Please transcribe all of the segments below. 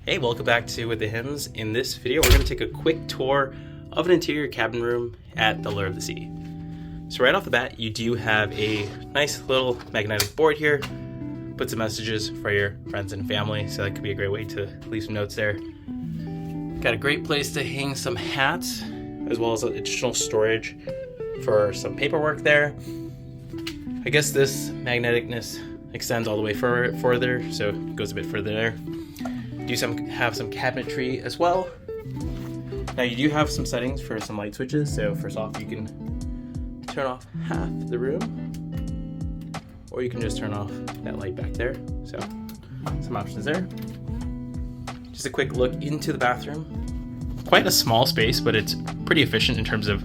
Hey, welcome back to With the Hymns. In this video, we're going to take a quick tour of an interior cabin room at the Allure of the Sea. So right off the bat, you do have a nice little magnetic board here. Put some messages for your friends and family, so that could be a great way to leave some notes there. Got a great place to hang some hats, as well as additional storage for some paperwork there. I guess this magneticness extends all the way further, so it goes a bit further there. You do have some cabinetry as well. Now you do have some settings for some light switches. So first off, you can turn off half the room, or you can just turn off that light back there. So some options there. Just a quick look into the bathroom. Quite a small space, but it's pretty efficient in terms of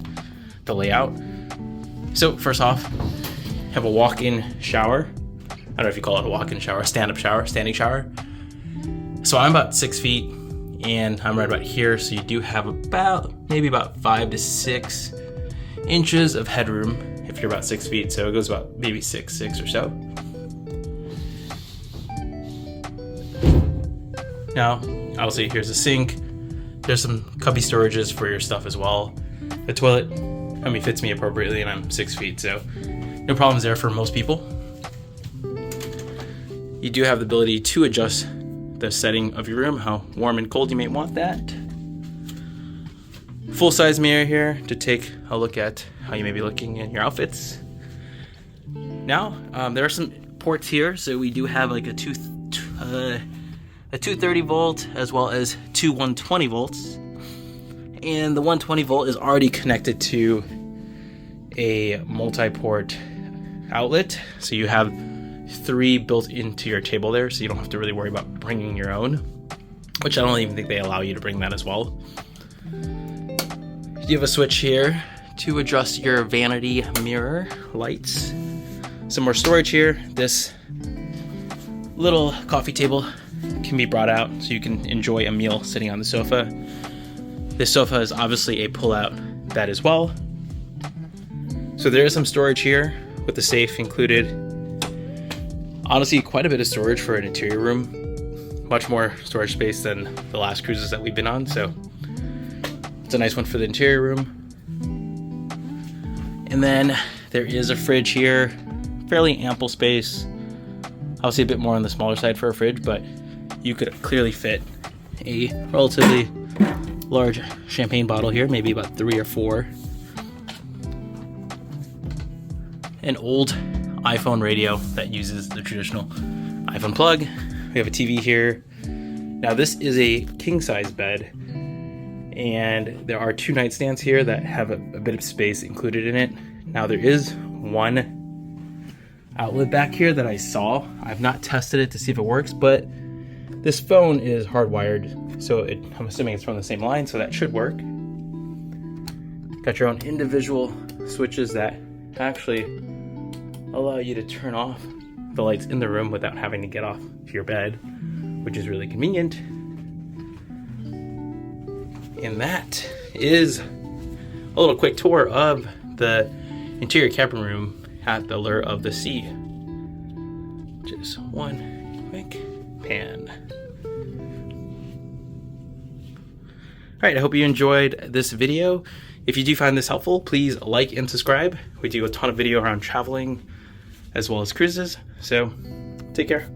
the layout. So first off, have a walk-in shower. I don't know if you call it a walk-in shower, stand-up shower, standing shower. So I'm about 6 feet and I'm right about here. So you do have maybe about 5 to 6 inches of headroom if you're about 6 feet. So it goes about maybe 6 or so. Now, obviously here's a sink. There's some cubby storages for your stuff as well. The toilet, fits me appropriately and I'm 6 feet. So no problems there for most people. You do have the ability to adjust the setting of your room, how warm and cold you may want that. Full-size mirror here to take a look at how you may be looking in your outfits. Now, there are some ports here, so we do have like a 230 volt as well as two 120 volts. And the 120 volt is already connected to a multi-port outlet, so you have 3 built into your table there, so you don't have to really worry about bringing your own, which I don't even think they allow you to bring that as well. You have a switch here to adjust your vanity mirror lights. Some more storage here. This little coffee table can be brought out so you can enjoy a meal sitting on the sofa. This sofa is obviously a pull-out bed as well. So there is some storage here with the safe included. Honestly, quite a bit of storage for an interior room. Much more storage space than the last cruises that we've been on, so it's a nice one for the interior room. And then there is a fridge here, fairly ample space. Obviously a bit more on the smaller side for a fridge, but you could clearly fit a relatively large champagne bottle here, maybe about 3 or 4. An old iPhone radio that uses the traditional iPhone plug. We have a TV here. Now this is a king size bed, and there are 2 nightstands here that have a bit of space included in it. Now there is one outlet back here that I saw. I've not tested it to see if it works, but this phone is hardwired, so I'm assuming it's from the same line, so that should work. Got your own individual switches that actually allow you to turn off the lights in the room without having to get off your bed, which is really convenient. And that is a little quick tour of the interior cabin room at the Allure of the Sea. Just one quick pan. All right, I hope you enjoyed this video. If you do find this helpful, please like and subscribe. We do a ton of video around traveling as well as cruises, so take care.